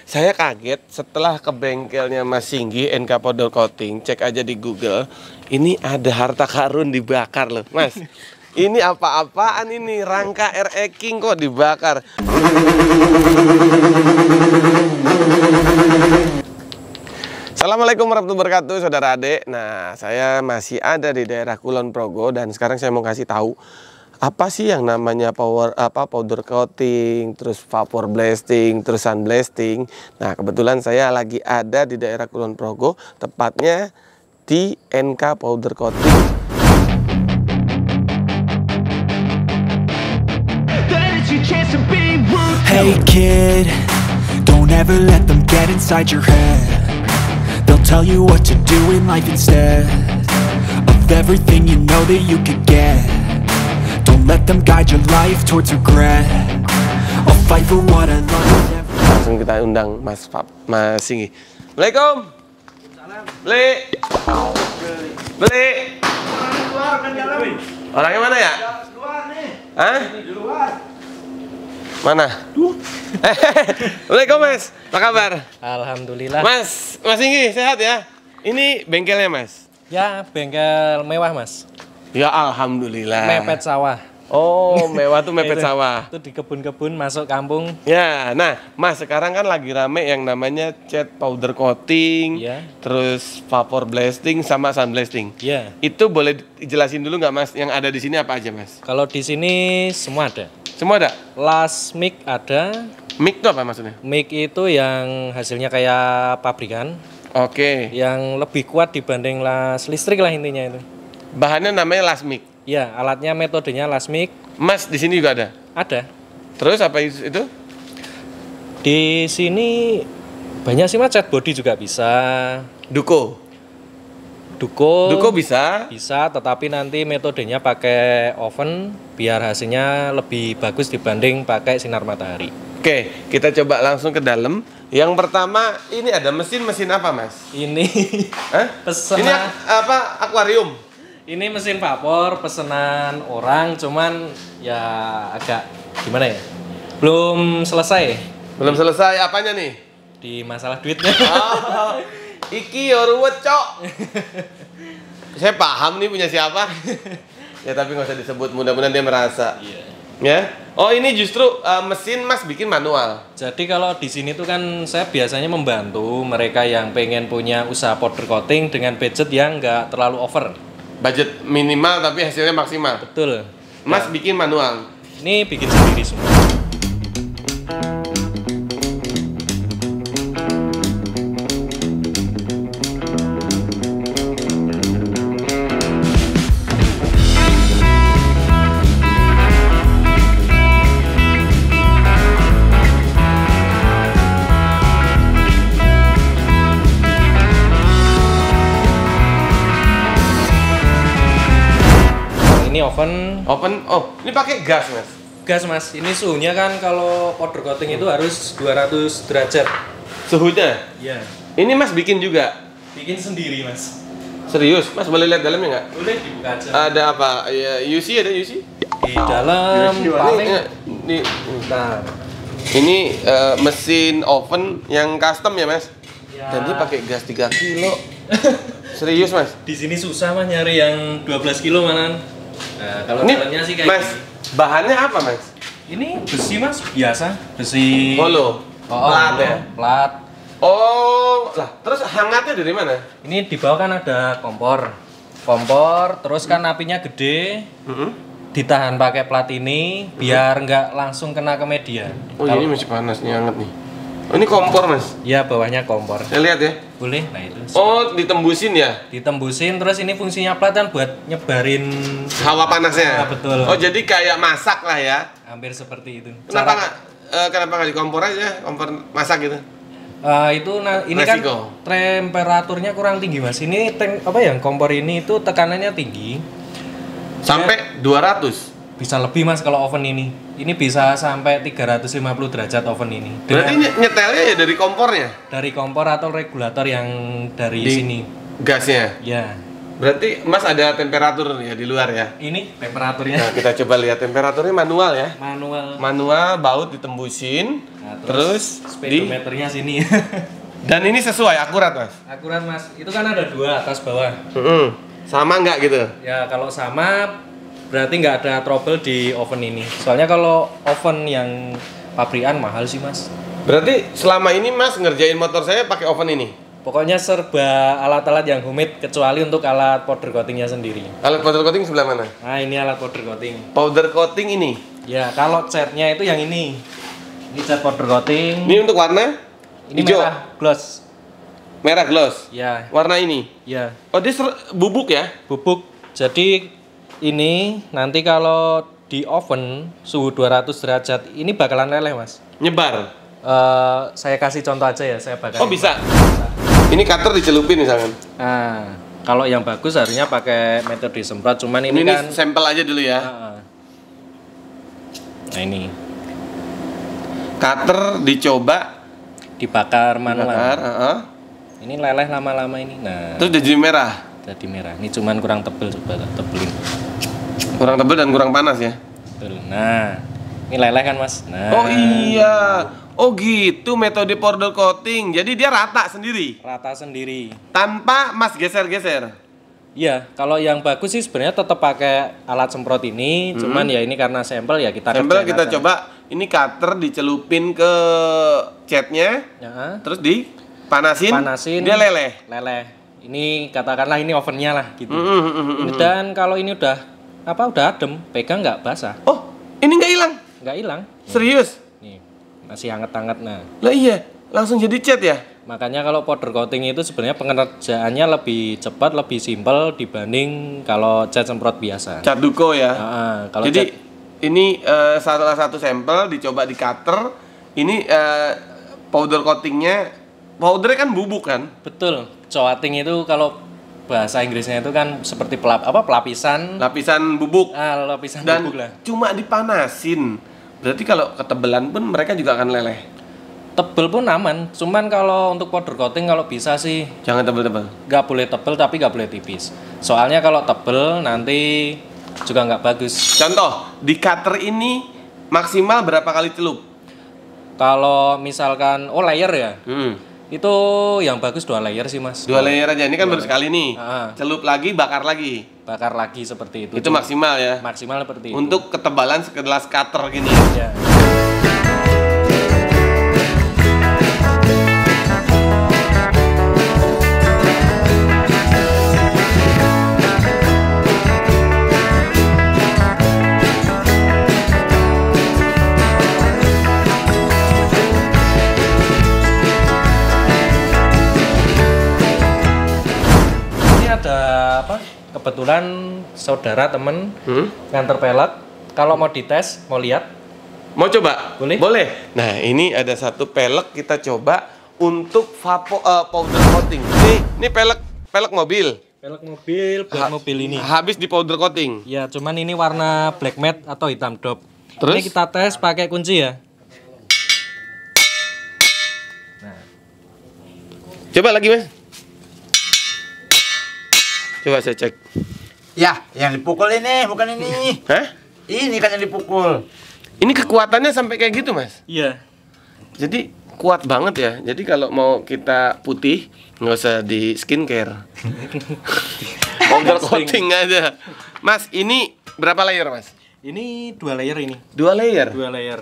Saya kaget setelah ke bengkelnya Mas Singgi NK Powder Coating, cek aja di Google, ini ada harta karun dibakar loh, Mas. Ini apa-apaan ini? Rangka RE King kok dibakar. Assalamualaikum warahmatullahi wabarakatuh, saudara adik. Nah, saya masih ada di daerah Kulon Progo dan sekarang saya mau kasih tahu apa sih yang namanya powder coating, terus vapor blasting, terus sun blasting. Nah, kebetulan saya lagi ada di daerah Kulon Progo, tepatnya di NK Powder Coating. Hey kid, don't ever let them get inside your head. They'll tell you what to do in life instead of everything you know that you could get. Don't let them guide your life towards regret. I'll fight for what I love. Langsung kita undang Mas Singgi. Assalamualaikum. Beli. Beli. Orangnya mana ya? Luar nih. Hah? Di luar. Mana? Assalamualaikum Mas. Apa kabar? Alhamdulillah. Mas Singgi sehat ya? Ini bengkelnya Mas? Ya, bengkel mewah Mas. Ya alhamdulillah. Mepet sawah. Oh, mewah tuh mepet sawah. Itu di kebun-kebun masuk kampung. Ya, nah Mas sekarang kan lagi rame yang namanya cat powder coating, Ya. terus vapor blasting sama sun blasting. Ya. Itu boleh dijelasin dulu nggak Mas? Yang ada di sini apa aja Mas? Kalau di sini semua ada. Semua ada? Las mic ada. Mic itu apa maksudnya? Mic itu yang hasilnya kayak pabrikan, Oke. yang lebih kuat dibanding las listrik lah intinya itu. Bahannya namanya las mic. Ya, alatnya metodenya las mic Mas di sini juga ada. ada. Terus apa itu? Di sini banyak sih Mas, cat body juga bisa. Duko. Duko bisa. bisa, tetapi nanti metodenya pakai oven biar hasilnya lebih bagus dibanding pakai sinar matahari. Oke, kita coba langsung ke dalam. Yang pertama, ini ada mesin apa Mas? Ini Hah? pesanan. Ini apa? Akuarium. Ini mesin vapor pesanan orang, cuman ya agak gimana ya? Belum selesai Belum selesai apanya nih? di masalah duitnya. Oh, iki yo ruwet, Cok. Saya paham nih punya siapa. Ya tapi nggak usah disebut, mudah-mudahan dia merasa. Iya. Ya. Oh, ini justru mesin Mas bikin manual. Jadi kalau di sini tuh kan saya biasanya membantu mereka yang pengen punya usaha powder coating dengan budget yang nggak terlalu over. Budget minimal tapi hasilnya maksimal. Betul. Mas Nah, bikin manual. ini bikin sendiri semua. Ini oven Oh, ini pakai gas, Mas. gas Mas. Ini suhunya kan kalau powder coating itu harus 200 derajat. Suhunya. Iya. Ini Mas bikin juga. Bikin sendiri Mas. Serius? Mas boleh lihat dalamnya nggak? Boleh dibuka aja. Ada apa? Ya, UC ada UC? Di dalam paling. Nah, Ini mesin oven yang custom ya Mas? ya. Dan dia pakai gas 3 kilo. Serius Mas? Di sini susah Mas nyari yang 12 kilo malah. Nah, kalau Ini dalamnya sih kayak Mas, gini. bahannya apa Mas? Ini besi Mas, biasa. Besi Holo? Plat ya? Plat. Oh, lah terus hangatnya dari mana? Ini di bawah kan ada kompor. Kompor, terus kan apinya gede. Ditahan pakai plat ini biar nggak langsung kena ke media. Oh ini masih panas nih, hangat nih. Oh ini kompor Mas? Ya bawahnya kompor. Saya lihat ya. Boleh, nah itu. Oh ditembusin ya? Ditembusin, terus ini fungsinya plat kan buat nyebarin Hawa panasnya? Ah, betul. Oh jadi kayak masak lah ya? hampir seperti itu. Kenapa nggak di kompor aja? Kompor masak gitu? Ini kan Resiko. temperaturnya kurang tinggi Mas. Ini kompor ini itu tekanannya tinggi. Sampai 200? Bisa lebih Mas kalau oven ini. Ini bisa sampai 350 derajat oven ini. Berarti nyetelnya ya dari kompornya? Dari kompor atau regulator yang dari Di sini. gasnya? Ya. Berarti Mas ada temperatur ya di luar ya? Ini temperaturnya Nah, kita coba lihat temperaturnya manual ya. manual. Baut ditembusin, Nah, terus di speedometernya sini. dan ini sesuai akurat Mas. Akurat Mas. Itu kan ada 2 atas bawah. Sama nggak gitu? Ya kalau sama berarti nggak ada trouble di oven ini. Soalnya kalau oven yang pabrikan mahal sih Mas. Berarti selama ini Mas ngerjain motor saya pakai oven ini? Pokoknya serba alat-alat yang humid kecuali untuk alat powder coatingnya sendiri. Alat powder coating sebelah mana? Nah ini alat powder coating. Powder coating ini? Ya kalau catnya itu yang ini. Ini cat powder coating. Ini untuk warna? Ini hijau? merah gloss. Merah gloss? Ya. Warna ini? Ya. Oh dia bubuk ya? Bubuk. Jadi ini nanti kalau di oven suhu 200 derajat ini bakalan leleh Mas. Nyebar? Saya kasih contoh aja ya, saya bakal. Oh bisa? Ini cutter dicelupin misalkan? Nah, kalau yang bagus harusnya pakai metode semprot, cuman ini kan sampel aja dulu ya. Nah ini Cutter dicoba dibakar manual. Ini Ini leleh lama-lama ini. Nah, terus jadi merah. jadi merah. Ini cuman kurang tebel, coba tebelin. Kurang tebel dan kurang panas ya. Betul. Nah, ini leleh kan Mas. Nah. Oh iya. Oh gitu metode powder coating. Jadi dia rata sendiri. Rata sendiri. Tanpa Mas geser-geser. Iya, kalau yang bagus sih sebenarnya tetap pakai alat semprot ini, cuman ya ini karena sampel ya kita Sampel kerjain kita aja. coba. Ini cutter dicelupin ke catnya. Ya. Terus dipanasin. Panasin. Dia leleh. Leleh. Ini katakanlah ini ovennya lah gitu. Ini dan kalau ini udah adem, pegang nggak basah, Oh ini nggak hilang? nggak hilang. Serius? Nih masih hangat-hangat. Nah, Lah iya. Langsung jadi cat ya? makanya kalau powder coating itu sebenarnya pengerjaannya lebih cepat, lebih simpel dibanding kalau cat semprot biasa. Cat duko ya? Kalau Jadi cat, ini salah satu sampel dicoba di cutter. Ini powder coatingnya, powdernya kan bubuk kan? betul. Coating itu kalau bahasa Inggrisnya itu kan seperti pelapisan. Lapisan bubuk. Lapisan Dan bubuk lah. cuma dipanasin. Berarti kalau ketebelan pun mereka juga akan leleh. Tebel pun aman. Cuman kalau untuk powder coating kalau bisa sih Jangan tebel-tebel. nggak boleh tebel tapi nggak boleh tipis. Soalnya kalau tebel nanti juga nggak bagus. Contoh, di cutter ini maksimal berapa kali celup? Kalau misalkan layer ya, Hmm. itu yang bagus 2 layer sih Mas. 2 layer aja. Ini kan baru sekali nih. Ah. Celup lagi, bakar lagi. Bakar lagi seperti itu. Itu maksimal ya. Maksimal seperti itu. Untuk ketebalan sekelas cutter gini. Ya. Ini ada apa? Kebetulan saudara temen nganter pelek. Kalau mau dites, mau lihat, Mau coba? Boleh. Boleh. Nah, ini ada satu pelek kita coba untuk powder coating. Ini pelek mobil. pelek mobil buat mobil ini. Habis di powder coating. Ya, cuman ini warna black matte atau hitam dop. Terus? Ini kita tes pakai kunci ya. Coba lagi, Mas. Coba saya cek. Ya, yang dipukul ini, bukan ini. Hah? Ini kan yang dipukul. Ini kekuatannya sampai kayak gitu, Mas. Iya. Jadi kuat banget ya. Jadi kalau mau kita putih nggak usah di skincare. Powder coating aja. Mas, ini berapa layer, Mas? Ini 2 layer ini. 2 layer. 2 layer.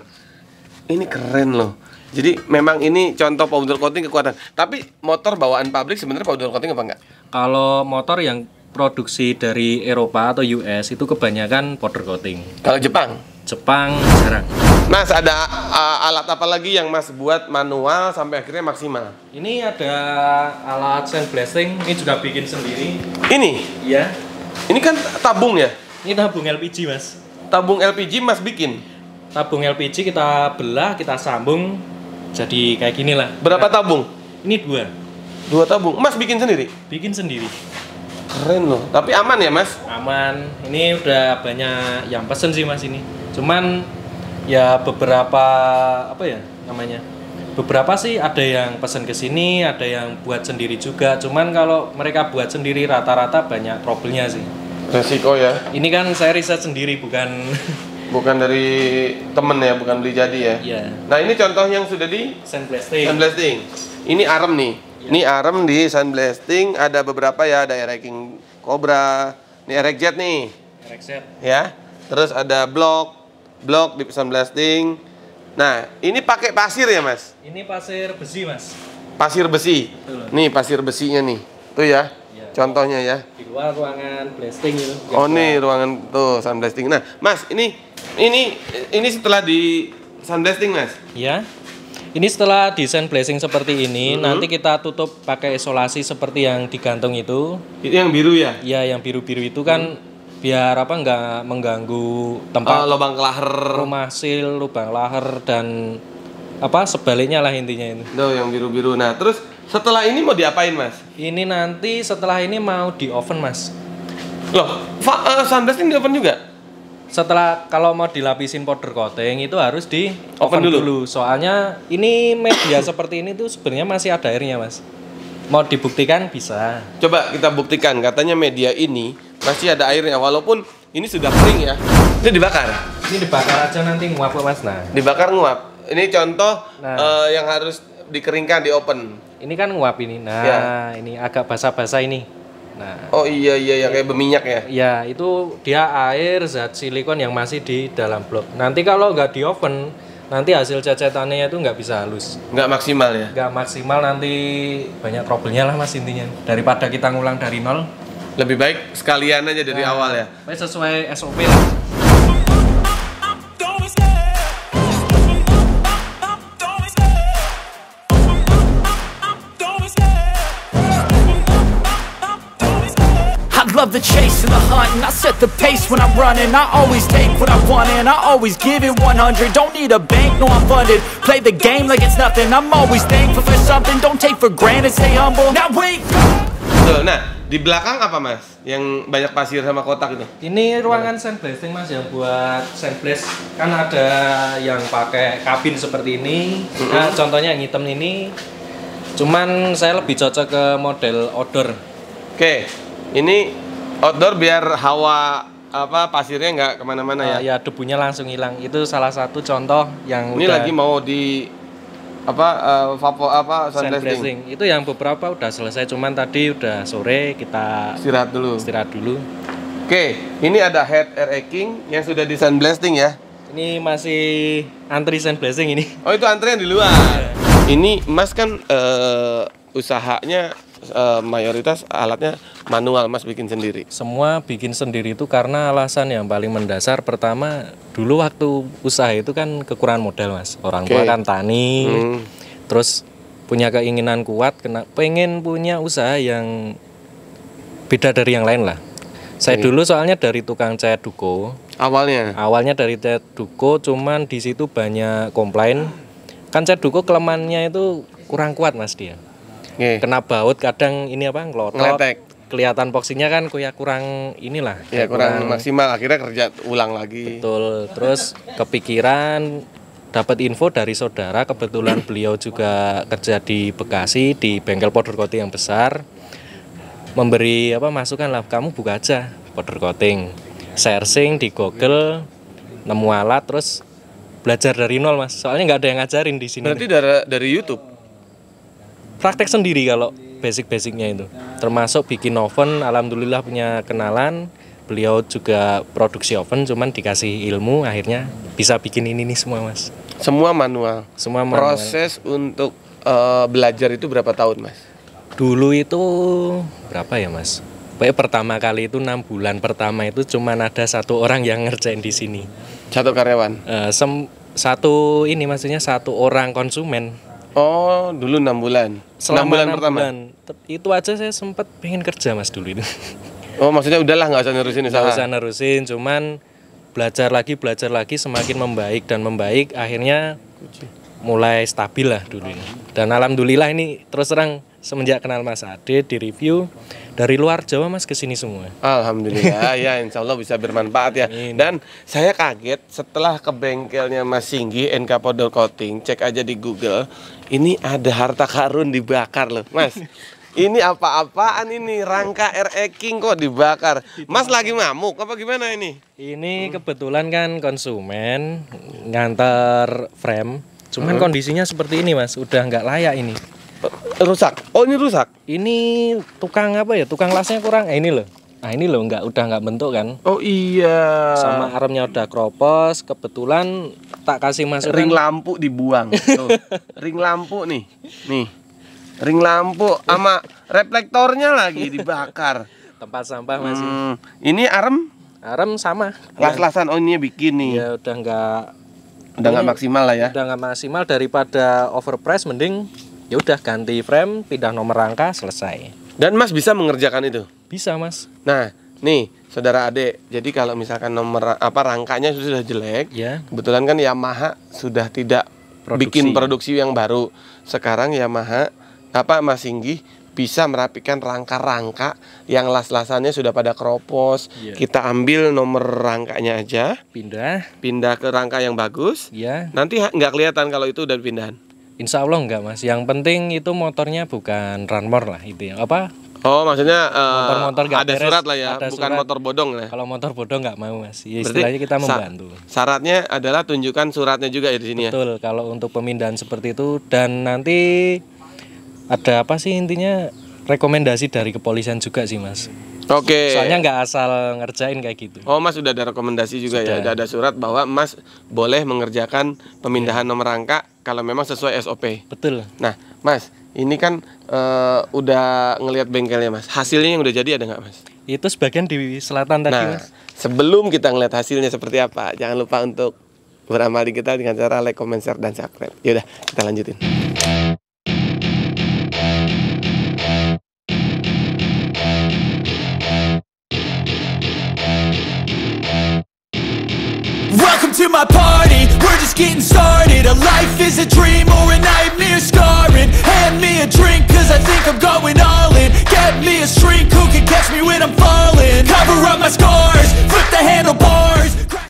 Ini keren loh. Jadi memang ini contoh powder coating kekuatan. Tapi motor bawaan pabrik sebenarnya powder coating apa enggak? Kalau motor yang produksi dari Eropa atau US itu kebanyakan powder coating. Kalau Jepang? Jepang jarang. Mas, ada alat apa lagi yang Mas buat manual sampai akhirnya maksimal? Ini ada alat sandblasting, ini juga bikin sendiri. Ini? Iya. Ini kan tabung ya? Ini tabung LPG, Mas. Tabung LPG Mas bikin? Tabung LPG kita belah, kita sambung jadi kayak gini lah. Berapa tabung? Ini 2. 2 tabung. Mas bikin sendiri? Bikin sendiri. Keren loh. Tapi aman ya, Mas? Aman. Ini udah banyak yang pesen sih Mas ini. Cuman ya beberapa apa ya namanya? Beberapa sih ada yang pesan ke sini, ada yang buat sendiri juga. Cuman kalau mereka buat sendiri rata-rata banyak trouble-nya sih. Resiko ya. Ini kan saya riset sendiri bukan Bukan dari temen ya, bukan beli jadi ya. Iya. Nah ini contoh yang sudah di sandblasting. sandblasting. Ini arem nih. Iya. Ini arem di sandblasting, ada beberapa ya, ada Air King Cobra, ini Air Jet nih, Rexet. ya. Terus ada blok di sandblasting. Nah, ini pakai pasir ya, Mas? Ini pasir besi, Mas. Pasir besi. Betul. Nih pasir besinya nih. Tuh ya. Iya. Contohnya ya. Di luar ruangan blasting itu. Oh, nih ruangan tuh sandblasting. Nah, Mas, ini setelah di sandblasting, Mas. Ya. Ini setelah desain blazing seperti ini, nanti kita tutup pakai isolasi seperti yang digantung itu. Itu yang biru ya? Ya, yang biru-biru itu kan biar apa nggak mengganggu tempat Lubang kelaher. rumah sil, lubang lahar dan apa sebaliknya lah intinya itu. Tuh yang biru-biru. Nah, terus setelah ini mau diapain, Mas? Ini nanti setelah ini mau di oven, Mas. Loh, sandblasting di oven juga? Setelah kalau mau dilapisin powder coating itu harus di Oven oven dulu? dulu. Soalnya ini media seperti ini tuh sebenarnya masih ada airnya, Mas. Mau dibuktikan bisa. Coba kita buktikan, katanya media ini masih ada airnya walaupun ini sudah kering ya. Ini dibakar. Ini dibakar aja nanti nguap kok, Mas. Nah, Dibakar nguap. Ini contoh Nah. yang harus dikeringkan di oven. ini kan nguap ini. Nah, Ya. ini agak basah-basah ini. Nah, Oh iya yang kayak berminyak ya. ya itu dia air zat silikon yang masih di dalam blok. Nanti kalau nggak di oven, nanti hasil cecetannya itu nggak bisa halus. Nggak maksimal ya. Nggak maksimal, nanti banyak trouble-nya lah, Mas, intinya. Daripada kita ngulang dari nol. Lebih baik sekalian aja dari awal ya. Sesuai SOP lah. I love the chase and the hunt, and I set the pace when I'm running. I always take what I want and I always give it 100. Don't need a bank, no I'm funded. Play the game like it's nothing. I'm always thankful for something. Don't take for granted, stay humble. Now wake up. Betul. Nah, di belakang apa, Mas? Yang banyak pasir sama kotak itu? Ini ruangan sandblasting, Mas, yang buat sandblast. Kan ada yang pakai kabin seperti ini. Nah, contohnya yang hitam ini. Cuman saya lebih cocok ke model outdoor. Oke. Ini outdoor biar hawa pasirnya nggak kemana-mana ya. Ya debunya langsung hilang. Itu salah satu contoh yang Ini udah lagi mau di sandblasting. sandblasting. Itu yang beberapa udah selesai, cuman tadi udah sore kita Istirahat dulu. istirahat dulu. Oke, ini ada head Air King yang sudah di sandblasting ya. Ini masih antri sandblasting ini. Oh, itu antrian di luar. Ini Mas kan usahanya mayoritas alatnya manual, Mas bikin sendiri. Semua bikin sendiri itu karena alasan yang paling mendasar. Pertama, dulu waktu usaha itu kan kekurangan modal, Mas. Orang tua Oke. kan tani, terus punya keinginan kuat, pengen punya usaha yang beda dari yang lain lah. Saya dulu soalnya dari tukang cat duko. Awalnya dari cat duko, cuman di situ banyak komplain. Kan cat duko kelemahannya itu kurang kuat, Mas, dia. Oke. Kena baut kadang ini apa ngelotot. Ngeletek. Kelihatan boxingnya kan kayak kurang inilah. Ya kayak kurang maksimal, akhirnya kerja ulang lagi. Betul. Terus kepikiran dapat info dari saudara, kebetulan beliau juga kerja di Bekasi di bengkel powder coating yang besar. Memberi masukan lah, kamu buka aja powder coating. Searching di Google, nemu alat, terus belajar dari nol, Mas. Soalnya nggak ada yang ngajarin di sini. Berarti dari YouTube. Praktek sendiri kalau basic-basicnya itu. Termasuk bikin oven, alhamdulillah punya kenalan. Beliau juga produksi oven, cuman dikasih ilmu akhirnya bisa bikin ini nih semua, Mas. Semua manual. Semua manual. Proses untuk belajar itu berapa tahun, Mas? Dulu itu berapa ya, Mas? Pokoknya pertama kali itu 6 bulan pertama itu cuman ada satu orang yang ngerjain di sini. Satu karyawan. Maksudnya satu orang konsumen. Oh, dulu 6 bulan. 6 bulan pertama. Itu aja saya sempat pengen kerja, Mas, dulu itu. Oh, maksudnya udahlah nggak usah nerusin usaha. Nggak usah nerusin, cuman belajar lagi semakin membaik, akhirnya mulai stabil lah dulu ini. Dan alhamdulillah ini terus terang semenjak kenal Mas Ade di review dari luar Jawa Mas kesini semua. Alhamdulillah ya, insya Allah bisa bermanfaat ya. Amin. Dan saya kaget setelah ke bengkelnya Mas Singgi NK Powder Coating, cek aja di Google, ini ada harta karun dibakar loh Mas. Ini apa-apaan ini, rangka RE King kok dibakar. Mas lagi ngamuk apa gimana ini? Ini kebetulan kan konsumen ngantar frame, cuman kondisinya seperti ini Mas, udah nggak layak ini. Rusak. Oh ini rusak. Ini tukang apa ya? Tukang lasnya kurang. Ini loh. Nah ini loh nggak bentuk kan? Oh iya. Sama armnya udah kropos. Kebetulan tak kasih masukan. Ring lampu dibuang. Tuh. Ring lampu nih. Nih. Ring lampu sama reflektornya lagi dibakar. Tempat sampah masih. Ini arem? Arem sama. Las-lasan oninya bikin nih. Ya udah nggak maksimal lah ya. Udah nggak maksimal, daripada overprice mending ya udah ganti frame, pindah nomor rangka, selesai. Dan Mas bisa mengerjakan itu? Bisa Mas. Nah, nih saudara Ade, jadi kalau misalkan nomor rangkanya sudah jelek, Ya. kebetulan kan Yamaha sudah tidak bikin produksi yang baru. Sekarang Yamaha Mas Singgi bisa merapikan rangka-rangka yang las-lasannya sudah pada kropos. Iya. Kita ambil nomor rangkanya aja, Pindah ke rangka yang bagus. ya. Nanti nggak kelihatan kalau itu udah pindahan. Insya Allah enggak Mas. Yang penting itu motornya bukan runmore lah itu ya. Apa? Oh, maksudnya Motor-motor nggak ada beres, surat lah ya, ada bukan surat. motor bodong ya. Kalau motor bodoh nggak mau Mas. Ya, Berarti istilahnya kita membantu. Syaratnya adalah tunjukkan suratnya juga ya di sini ya. Betul. Kalau untuk pemindahan seperti itu, dan nanti ada apa sih intinya, rekomendasi dari kepolisian juga sih Mas. Oke. Soalnya nggak asal ngerjain kayak gitu. Oh Mas sudah ada rekomendasi juga ya, udah ada surat bahwa Mas boleh mengerjakan pemindahan nomor rangka kalau memang sesuai SOP. Betul. Nah Mas, ini kan udah ngelihat bengkelnya Mas, hasilnya yang udah jadi ada nggak Mas? Itu sebagian di selatan tadi Nah, Mas. sebelum kita ngelihat hasilnya seperti apa, jangan lupa untuk beramal di kita dengan cara like, comment, share, dan subscribe. Yaudah, kita lanjutin. Welcome to my party, we're just getting started. A life is a dream or a nightmare scarring. Hand me a drink cause I think I'm going all in. Get me a shrink who can catch me when I'm falling. Cover up my scars.